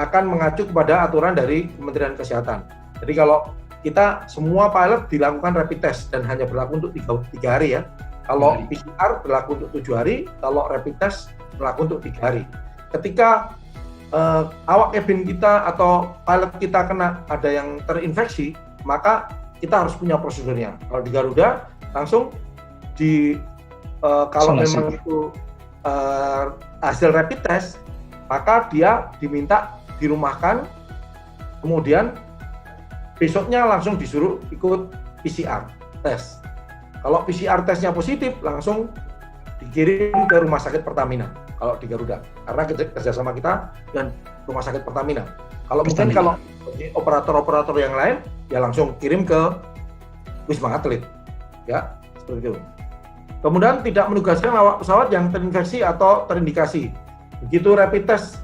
S3: akan mengacu kepada aturan dari Kementerian Kesehatan. Jadi kalau kita semua pilot dilakukan rapid test dan hanya berlaku untuk 3 hari ya. Kalau PCR berlaku untuk 7 hari, kalau rapid test berlaku untuk 3 hari. Ketika awak kabin kita atau pilot kita ada yang terinfeksi, maka kita harus punya prosedurnya. Kalau di Garuda langsung kalau memang itu hasil rapid test, maka dia diminta dirumahkan, kemudian besoknya langsung disuruh ikut PCR tes. Kalau PCR tesnya positif, langsung dikirim ke Rumah Sakit Pertamina kalau di Garuda, karena kerjasama kita dan Rumah Sakit Pertamina. Kalau mungkin kalau operator-operator yang lain, ya langsung kirim ke Wisma Atlet, ya seperti itu. Kemudian tidak menugaskan awak pesawat yang terinfeksi atau terindikasi. Begitu rapid test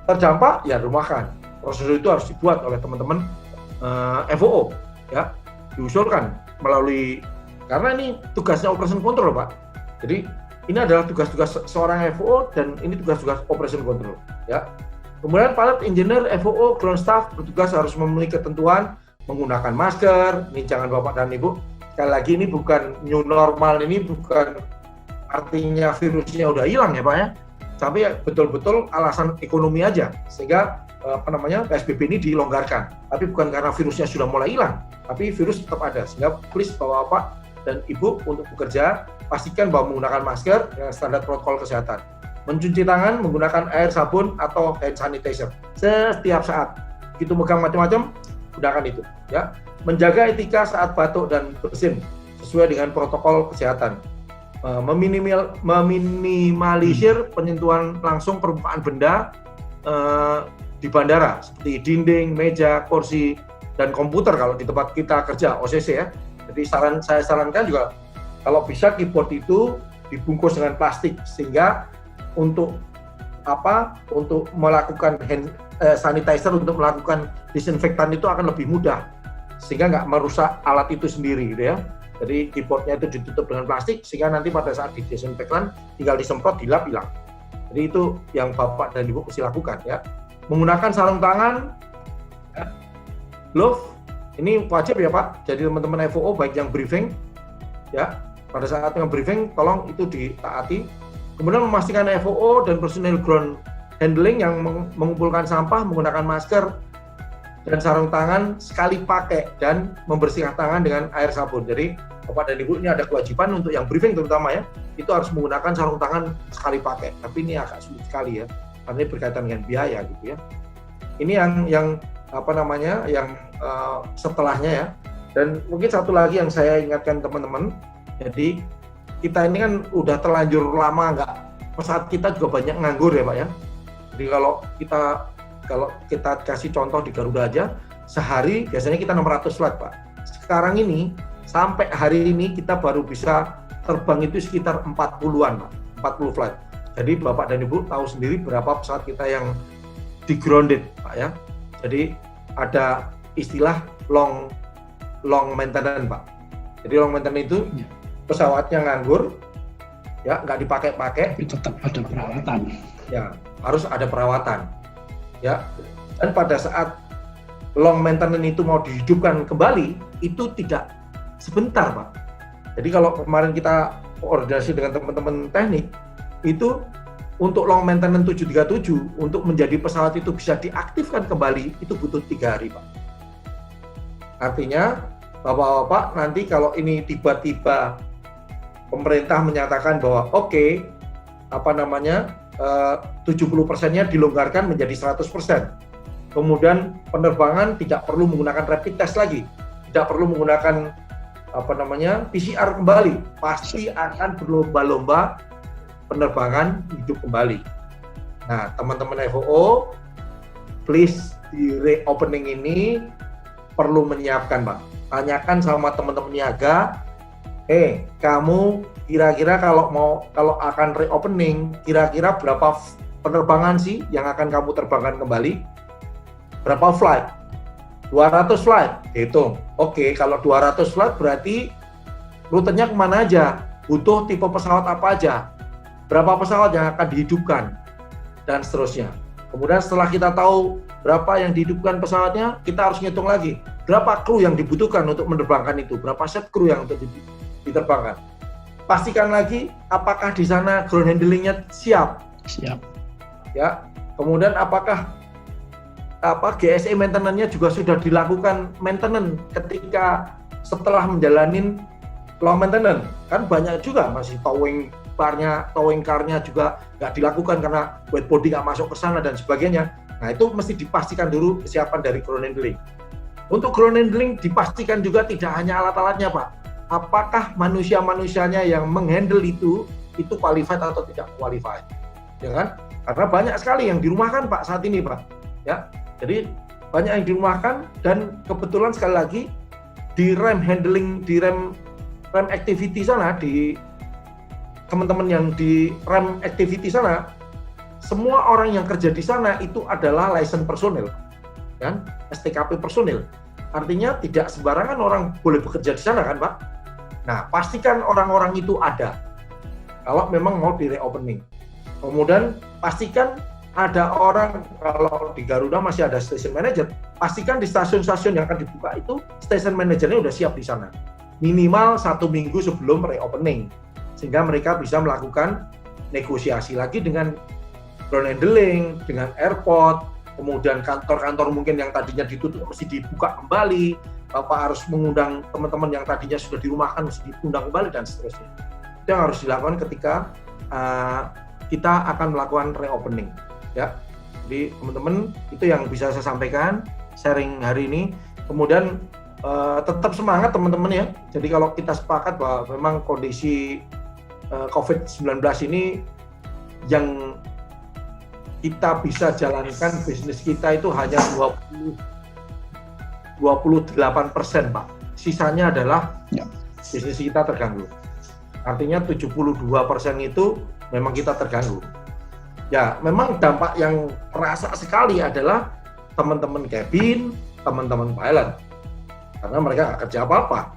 S3: terdampak, ya rumahkan. Prosedur itu harus dibuat oleh teman-teman FOO, ya diusulkan melalui, karena ini tugasnya operation control Pak. Jadi ini adalah tugas-tugas seorang FOO dan ini tugas-tugas operation control, ya. Kemudian pilot, engineer, FOO, ground staff bertugas harus memenuhi ketentuan menggunakan masker. Ini jangan Bapak dan Ibu, sekali lagi ini bukan new normal, ini bukan artinya virusnya udah hilang ya Pak ya, tapi ya betul-betul alasan ekonomi aja sehingga PSBB ini dilonggarkan. Tapi bukan karena virusnya sudah mulai hilang, tapi virus tetap ada. Sehingga please Bapak dan Ibu untuk bekerja pastikan bahwa menggunakan masker dengan standar protokol kesehatan. Mencuci tangan menggunakan air, sabun atau hand sanitizer setiap saat. Begitu megang macam-macam, gunakan itu. Ya, menjaga etika saat batuk dan bersin sesuai dengan protokol kesehatan. Meminimalisir penyentuhan langsung permukaan benda di bandara seperti dinding, meja, kursi, dan komputer kalau di tempat kita kerja OCC ya. Jadi saya sarankan juga kalau bisa keyboard itu dibungkus dengan plastik sehingga untuk melakukan hand sanitizer, untuk melakukan disinfektan itu akan lebih mudah sehingga nggak merusak alat itu sendiri gitu ya. Jadi keyboardnya itu ditutup dengan plastik sehingga nanti pada saat didesinfektan tinggal disemprot, dilap, hilang. Jadi itu yang Bapak dan Ibu mesti lakukan ya. Menggunakan sarung tangan, ya. Glove, ini wajib ya Pak. Jadi teman-teman FOO baik yang briefing, ya pada saat yang briefing tolong itu ditaati. Kemudian memastikan FOO dan personil ground handling yang mengumpulkan sampah menggunakan masker dan sarung tangan sekali pakai dan membersihkan tangan dengan air sabun. Jadi Bapak dan Ibu ini ada kewajiban untuk yang briefing terutama ya, itu harus menggunakan sarung tangan sekali pakai. Tapi ini agak sulit sekali ya, karena ini berkaitan dengan biaya gitu ya. Ini yang setelahnya ya. Dan mungkin satu lagi yang saya ingatkan teman-teman, jadi kita ini kan udah terlanjur lama nggak, pesawat kita juga banyak nganggur ya Pak ya. Jadi kalau kita kasih contoh di Garuda aja, sehari biasanya kita 600 flight Pak. Sekarang ini, sampai hari ini kita baru bisa terbang itu sekitar 40-an Pak, 40 flight. Jadi Bapak dan Ibu tahu sendiri berapa pesawat kita yang di grounded Pak ya. Jadi ada istilah long maintenance Pak. Jadi long maintenance itu pesawatnya nganggur, ya nggak dipakai-pakai.
S2: Tapi tetap ada perawatan.
S3: Ya, harus ada perawatan. Ya, dan pada saat long maintenance itu mau dihidupkan kembali, itu tidak sebentar Pak. Jadi kalau kemarin kita koordinasi dengan teman-teman teknik, itu untuk long maintenance 737, untuk menjadi pesawat itu bisa diaktifkan kembali, itu butuh 3 hari Pak. Artinya, Bapak-Bapak nanti kalau ini tiba-tiba pemerintah menyatakan bahwa 70%-nya dilonggarkan menjadi 100%. Kemudian penerbangan tidak perlu menggunakan rapid test lagi, tidak perlu menggunakan PCR kembali, pasti akan berlomba-lomba penerbangan hidup kembali. Nah, teman-teman FOO, please di reopening ini perlu menyiapkan Pak. Tanyakan sama teman-teman niaga, kamu kira-kira kalau akan reopening, kira-kira berapa penerbangan sih yang akan kamu terbangkan kembali? Berapa flight? 200 flight, hitung. Kalau 200 flight berarti rutenya kemana aja? Butuh tipe pesawat apa aja? Berapa pesawat yang akan dihidupkan? Dan seterusnya. Kemudian setelah kita tahu berapa yang dihidupkan pesawatnya, kita harus ngitung lagi. Berapa kru yang dibutuhkan untuk menerbangkan itu? Berapa set kru yang untuk diterbangkan? Pastikan lagi apakah di sana ground handling-nya siap. Ya. Kemudian apakah GSE maintenance-nya juga sudah dilakukan maintenance ketika setelah menjalani long maintenance. Kan banyak juga masih towing car-nya juga nggak dilakukan karena wet body nggak masuk ke sana dan sebagainya. Nah itu mesti dipastikan dulu kesiapan dari ground handling. Untuk ground handling dipastikan juga tidak hanya alat-alatnya Pak. Apakah manusia-manusianya yang menghandle itu qualified atau tidak qualified, ya kan? Karena banyak sekali yang dirumahkan Pak saat ini Pak, ya. Jadi banyak yang dirumahkan dan kebetulan sekali lagi di rem activity sana, di teman-teman yang di rem activity sana, semua orang yang kerja di sana itu adalah license personil, kan? STKP personil. Artinya tidak sembarangan orang boleh bekerja di sana kan Pak. Nah, pastikan orang-orang itu ada kalau memang mau di reopening. Kemudian pastikan ada orang, kalau di Garuda masih ada station manager, pastikan di stasiun-stasiun yang akan dibuka itu station manajernya udah siap di sana. Minimal 1 minggu sebelum reopening. Sehingga mereka bisa melakukan negosiasi lagi dengan ground handling, dengan airport, kemudian kantor-kantor mungkin yang tadinya ditutup mesti dibuka kembali, Bapak harus mengundang teman-teman yang tadinya sudah dirumahkan mesti diundang kembali dan seterusnya. Itu yang harus dilakukan ketika kita akan melakukan reopening. Ya, jadi teman-teman itu yang bisa saya sampaikan sharing hari ini. Kemudian tetap semangat teman-teman ya. Jadi kalau kita sepakat bahwa memang kondisi COVID-19 ini yang kita bisa jalankan bisnis kita itu hanya 28% Pak. Sisanya adalah bisnis kita terganggu. Artinya 72% itu memang kita terganggu. Ya, memang dampak yang terasa sekali adalah teman-teman cabin, teman-teman pilot. Karena mereka nggak kerja apa-apa.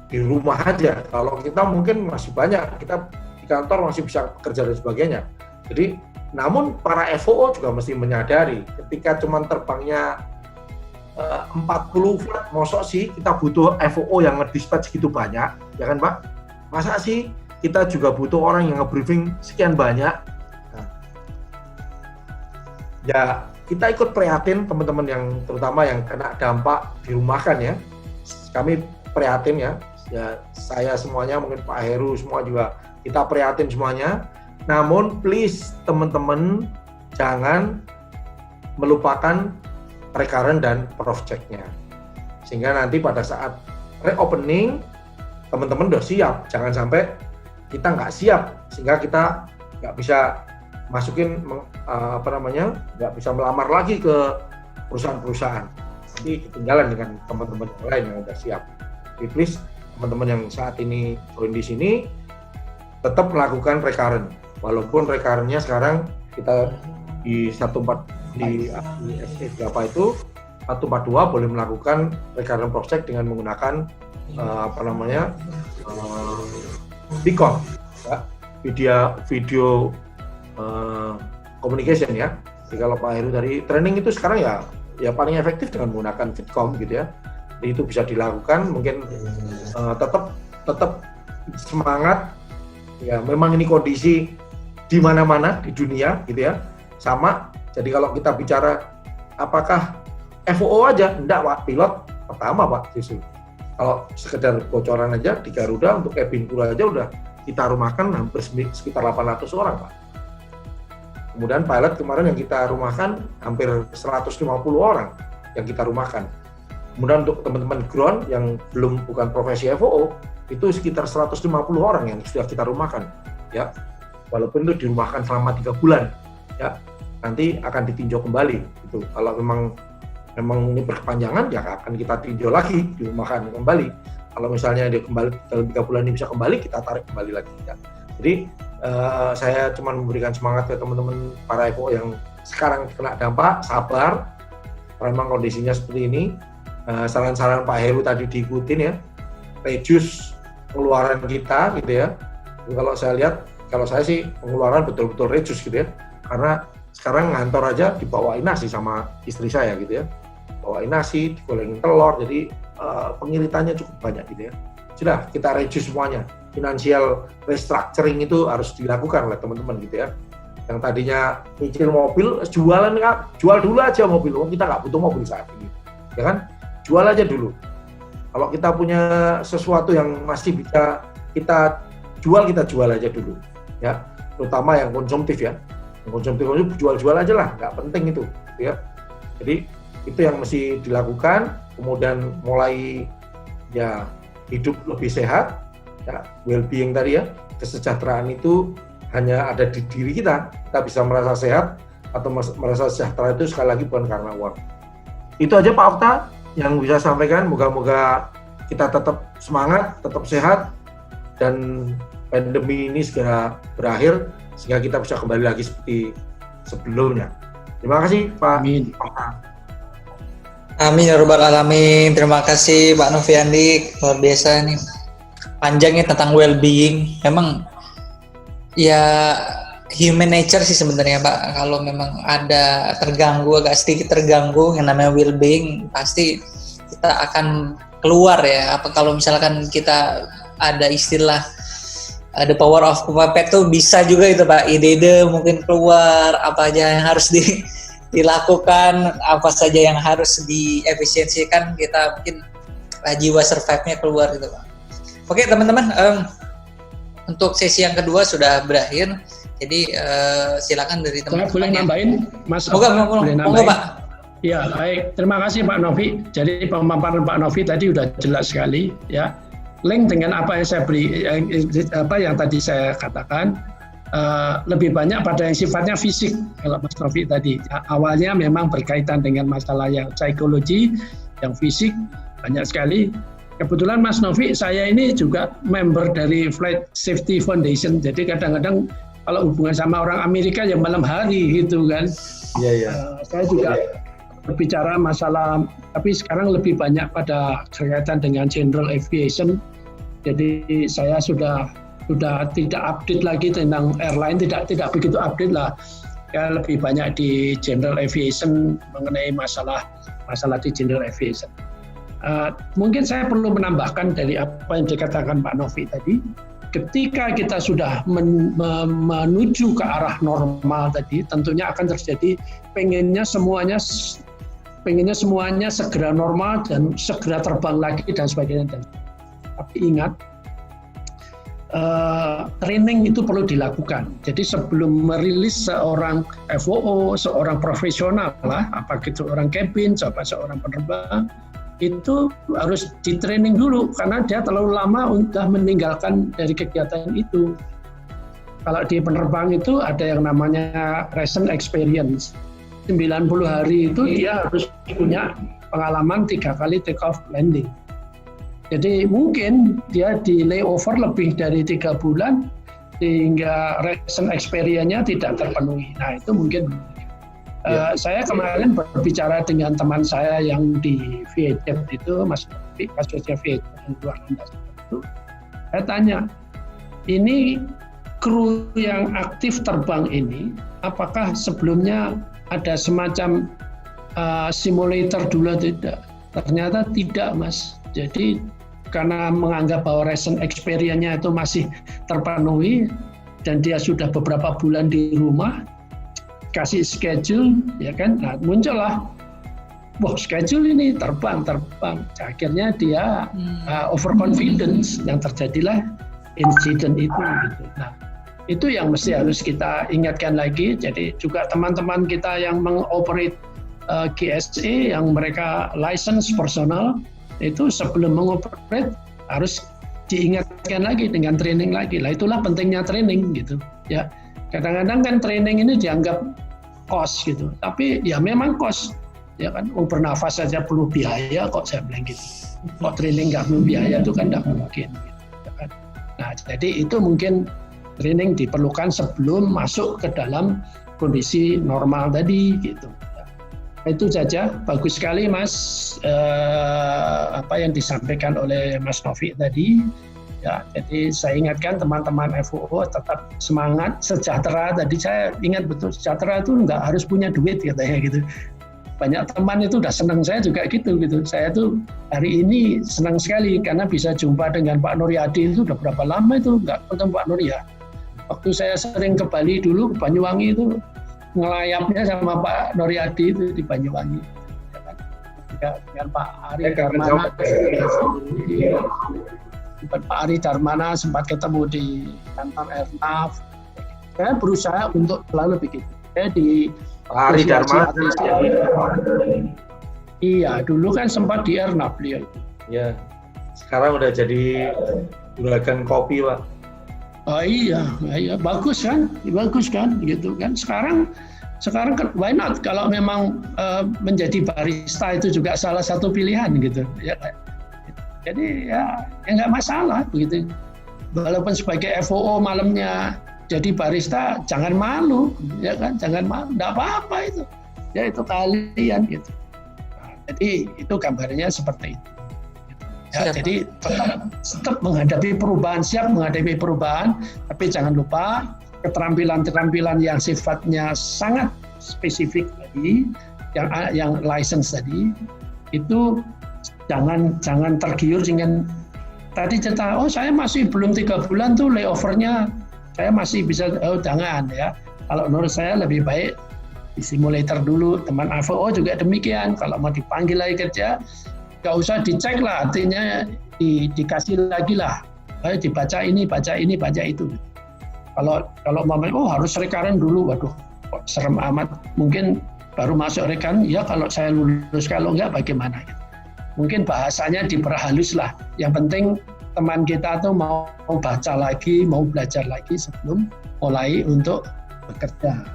S3: di rumah aja. Kalau kita mungkin masih banyak, kita di kantor masih bisa bekerja dan sebagainya. Jadi, namun para FOO juga mesti menyadari ketika cuma terbangnya 40 flight, mosok sih kita butuh FOO yang nge-dispatch gitu banyak, ya kan Pak? Masa sih kita juga butuh orang yang nge-briefing sekian banyak? Nah, ya kita ikut prihatin teman-teman yang terutama yang kena dampak dirumahkan ya. Kami prihatin ya, saya semuanya, mungkin Pak Heru semua juga kita prihatin semuanya. Namun please teman-teman jangan melupakan recurrent dan project-nya. Sehingga nanti pada saat reopening teman-teman udah siap, jangan sampai kita nggak siap sehingga kita nggak bisa masukin nggak bisa melamar lagi ke perusahaan-perusahaan. Nanti ketinggalan dengan teman-teman yang lain yang udah siap. Jadi please teman-teman yang saat ini join di sini tetap melakukan recurrent. Walaupun recurrent-nya sekarang kita di di SE berapa itu 142 boleh melakukan recurrent project dengan menggunakan VCOM ya, video communication ya. Jadi kalau Pak Heru dari training itu sekarang ya paling efektif dengan menggunakan VCOM gitu ya. Jadi itu bisa dilakukan, mungkin tetap semangat ya, memang ini kondisi di mana-mana di dunia gitu ya. Sama. Jadi kalau kita bicara apakah FOO aja, enggak Pak, pilot pertama Pak justru. Kalau sekedar bocoran aja di Garuda untuk cabin crew aja udah kita rumahkan hampir sekitar 800 orang Pak. Kemudian pilot kemarin yang kita rumahkan hampir 150 orang yang kita rumahkan. Kemudian untuk teman-teman ground yang bukan profesi FOO itu sekitar 150 orang yang sudah kita rumahkan ya. Walaupun itu dirumahkan selama 3 bulan ya. Nanti akan ditinjau kembali gitu. Kalau memang ini berkepanjangan ya akan kita tinjau lagi, dirumahkan kembali. Kalau misalnya dia kembali dalam 3 bulan ini bisa kembali, kita tarik kembali lagi ya. Jadi saya cuma memberikan semangat ke teman-teman para FOO yang sekarang kena dampak, sabar. Memang kondisinya seperti ini. Saran-saran Pak Heru tadi diikutin ya. Reduce pengeluaran kita gitu ya. Kalau saya sih pengeluaran betul-betul reduce gitu ya. Karena sekarang ngantor aja dibawain nasi sama istri saya gitu ya, bawain nasi, digorengin telur, jadi pengiritannya cukup banyak gitu ya. Sudah kita reduce semuanya, financial restructuring itu harus dilakukan oleh teman-teman gitu ya. Yang tadinya nyicil mobil, jual dulu aja mobil, kita nggak butuh mobil saat ini, ya kan? Jual aja dulu. Kalau kita punya sesuatu yang masih bisa kita jual aja dulu, ya. Terutama yang konsumtif ya. Konsumtif jual aja lah, nggak penting itu ya. Jadi itu yang mesti dilakukan, kemudian mulai ya hidup lebih sehat ya, well-being tadi ya, kesejahteraan itu hanya ada di diri kita bisa merasa sehat atau merasa sejahtera itu sekali lagi bukan karena uang. Itu aja Pak Okta yang bisa sampaikan, moga-moga kita tetap semangat, tetap sehat dan pandemi ini segera berakhir sehingga kita bisa kembali lagi seperti sebelumnya. Terima kasih Pak.
S2: Amin.
S1: Amin ya rabbal alamin. Terima kasih Pak Noviandik, luar biasa nih. Panjangnya tentang well-being. Memang ya human nature sih sebenarnya Pak. Kalau memang ada agak sedikit terganggu yang namanya well-being, pasti kita akan keluar ya. Apa kalau misalkan kita ada istilah the power of puppet tuh bisa juga itu Pak, ide-ide mungkin keluar, apa aja yang harus dilakukan, apa saja yang harus diefisiensikan, kita mungkin jiwa survive-nya keluar gitu Pak. Oke teman-teman, untuk sesi yang kedua sudah berakhir, jadi silakan dari teman-teman.
S2: Saya boleh nambahin Mas?
S1: Boleh Pak.
S2: Ya baik, terima kasih Pak Novi. Jadi pemaparan Pak Novi tadi sudah jelas sekali ya. Link dengan apa yang saya beri, yang tadi saya katakan, lebih banyak pada yang sifatnya fisik. Kalau Mas Novi tadi awalnya memang berkaitan dengan masalah yang psikologi, yang fisik banyak sekali. Kebetulan Mas Novi, saya ini juga member dari Flight Safety Foundation. Jadi kadang-kadang kalau hubungan sama orang Amerika ya malam hari gitu kan.
S3: Iya.
S2: Saya juga berbicara masalah, tapi sekarang lebih banyak pada berkaitan dengan general aviation, Jadi saya sudah tidak update lagi tentang airline, tidak begitu update lah. Ya, lebih banyak di general aviation mengenai masalah di general aviation. Mungkin saya perlu menambahkan dari apa yang dikatakan Pak Novi tadi. Ketika kita sudah menuju ke arah normal tadi, tentunya akan terjadi pengennya semuanya segera normal dan segera terbang lagi dan sebagainya. Tapi ingat, training itu perlu dilakukan. Jadi sebelum merilis seorang FOO, seorang profesional lah, apa itu orang cabin, seorang penerbang, itu harus di training dulu karena dia terlalu lama sudah meninggalkan dari kegiatan itu. Kalau di penerbang itu ada yang namanya recent experience. 90 hari itu dia harus punya pengalaman 3 kali take off landing. Jadi mungkin dia di layover lebih dari 3 bulan sehingga recent experience-nya tidak terpenuhi. Nah itu mungkin. Saya kemarin berbicara dengan teman saya yang di Vietjet itu, Mas Novi, kasusnya Vietjet yang luar landas itu. Saya tanya, ini kru yang aktif terbang ini, apakah sebelumnya ada semacam simulator dulu atau tidak? Ternyata tidak, Mas. Jadi karena menganggap bahwa recent experience-nya itu masih terpenuhi dan dia sudah beberapa bulan di rumah, kasih schedule, ya kan? Nah, muncullah, wah schedule ini terbang. Akhirnya dia overconfidence, yang terjadilah insiden itu. Gitu. Nah, itu yang mesti harus kita ingatkan lagi. Jadi juga teman-teman kita yang mengoperate GSE, yang mereka license personal, itu sebelum mengoperate harus diingatkan lagi dengan training lagi. Lah itulah pentingnya training gitu, ya. Kadang-kadang kan training ini dianggap cost gitu, tapi ya memang cost, ya kan. Bernafas saja perlu biaya kok, saya bilang gitu. Kok training nggak perlu biaya itu kan nggak mungkin. Gitu, ya kan? Nah jadi itu mungkin training diperlukan sebelum masuk ke dalam kondisi normal tadi gitu. Itu saja, bagus sekali Mas apa yang disampaikan oleh Mas Novi tadi. Ya, jadi saya ingatkan teman-teman FOO tetap semangat, sejahtera. Tadi saya ingat betul, sejahtera itu nggak harus punya duit katanya gitu. Banyak teman itu udah senang, saya juga gitu. Saya tuh hari ini senang sekali karena bisa jumpa dengan Pak Nuryadi. Itu udah berapa lama itu nggak ketemu Pak Nurya. Waktu saya sering ke Bali dulu, ke Banyuwangi itu ngelayapnya sama Pak Nuryadi itu di Banyuwangi. Dengan Pak Ari Darmana. Pak Ari Darmana sempat ketemu di kantor Airnav. Saya berusaha untuk selalu begitu. Saya di
S3: Pak Ari Darmana.
S2: Iya, dulu kan sempat di Airnav beliau.
S3: Ya, sekarang udah jadi juragan kopi, Pak.
S2: Oh iya, bagus kan, gitu kan. Sekarang kan why not kalau memang menjadi barista itu juga salah satu pilihan gitu. Ya. Jadi ya nggak masalah begitu. Walaupun sebagai FOO malamnya jadi barista, jangan malu, ya kan? Jangan malu, nggak apa-apa itu. Ya itu kalian gitu. Nah, jadi itu gambarnya seperti itu. Ya, jadi tetap menghadapi perubahan, siap menghadapi perubahan, tapi jangan lupa keterampilan-keterampilan yang sifatnya sangat spesifik tadi, yang license tadi, itu jangan tergiur dengan tadi cerita, oh saya masih belum 3 bulan tuh layovernya, saya masih bisa, oh jangan ya. Kalau menurut saya lebih baik di simulator dulu, teman FOO juga demikian, kalau mau dipanggil lagi kerja, nggak usah dicek lah, artinya dikasih lagi lah, dibaca ini, baca itu. Kalau mau, harus rekaran dulu, waduh, kok serem amat, mungkin baru masuk rekan, ya kalau saya lulus, kalau enggak bagaimana gitu. Mungkin bahasanya diperhalus lah. Yang penting teman kita tuh mau baca lagi, mau belajar lagi sebelum mulai untuk bekerja.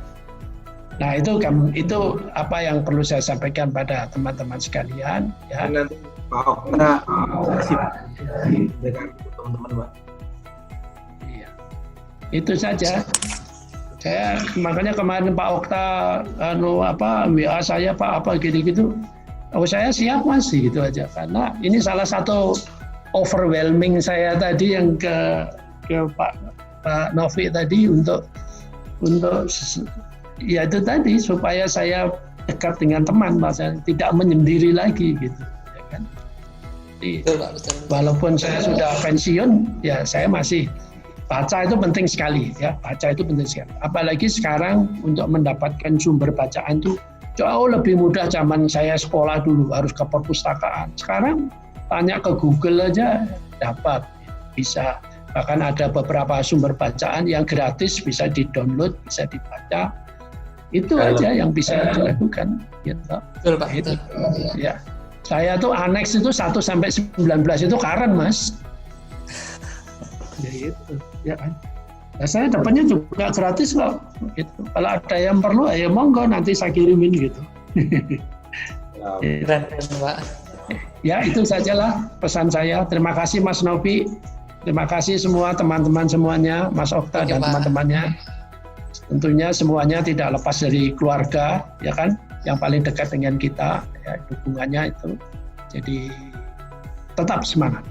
S2: Nah itu apa yang perlu saya sampaikan pada teman-teman sekalian. Ya.
S3: Nanti Pak Okta kasih dengan teman-teman, Pak.
S2: Iya. Itu saja. Saya makanya kemarin Pak Okta WA saya Pak apa gitu-gitu. Oh saya siap Mas gitu aja, karena ini salah satu overwhelming saya tadi yang ke Pak Novi tadi untuk ya itu tadi supaya saya dekat dengan teman, saya tidak menyendiri lagi gitu, ya kan. Jadi,
S1: Betul, Pak, betul.
S2: walaupun saya sudah pensiun, ya saya masih baca itu penting sekali, ya baca itu penting sekali. Apalagi sekarang untuk mendapatkan sumber bacaan itu jauh lebih mudah. Zaman saya sekolah dulu harus ke perpustakaan. Sekarang tanya ke Google aja dapat, bisa. Bahkan ada beberapa sumber bacaan yang gratis bisa di-download, bisa dibaca. Itu aja yang bisa dilakukan. Gitu.
S1: Betul, Pak.
S2: Itu. Ya. Saya tuh aneks itu 1 sampai 19 itu karen, Mas. Ya itu, ya kan. Nah, saya dapatnya juga gratis kok. Gitu. Kalau ada yang perlu, ya monggo nanti saya kirimin gitu.
S1: Keren, Pak.
S2: Ya itu sajalah pesan saya. Terima kasih Mas Novi. Terima kasih semua teman-teman semuanya, Mas Okta
S1: Oke,
S2: dan
S1: Pak.
S2: teman-temannya. Tentunya semuanya tidak lepas dari keluarga, ya kan, yang paling dekat dengan kita, ya, dukungannya itu. Jadi tetap semangat.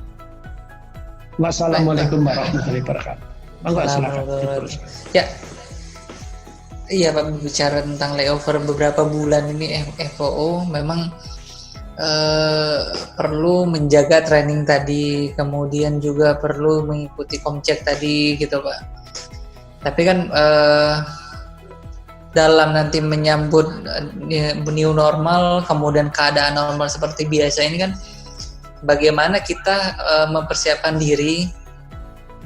S2: Wassalamualaikum warahmatullahi wabarakatuh. Monggo silakan.
S1: Ya, iya Pak, bicara tentang layover beberapa bulan ini FOO memang perlu menjaga training tadi, kemudian juga perlu mengikuti komcek tadi gitu Pak. Tapi kan dalam nanti menyambut new normal, kemudian keadaan normal seperti biasa ini kan, bagaimana kita mempersiapkan diri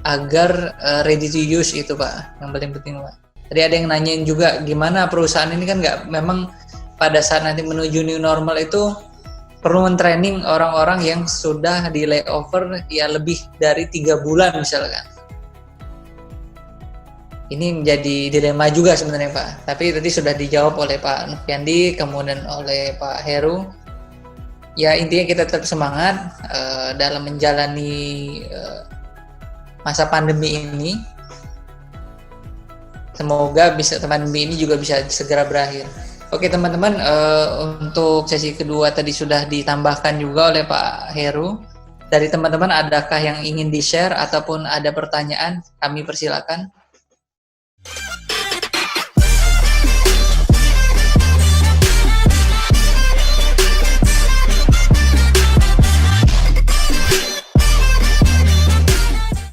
S1: agar ready to use itu Pak, yang paling penting Pak. Tadi ada yang nanyain juga gimana perusahaan ini kan nggak, memang pada saat nanti menuju new normal itu perlu men-training orang-orang yang sudah di layover ya lebih dari 3 bulan misalkan. Ini menjadi dilema juga sebenarnya Pak. Tapi tadi sudah dijawab oleh Pak Noviandi, kemudian oleh Pak Heru. Ya intinya kita tetap semangat dalam menjalani masa pandemi ini. Semoga pandemi ini juga bisa segera berakhir. Oke teman-teman, untuk sesi kedua tadi sudah ditambahkan juga oleh Pak Heru. Dari teman-teman adakah yang ingin di-share ataupun ada pertanyaan? Kami persilakan.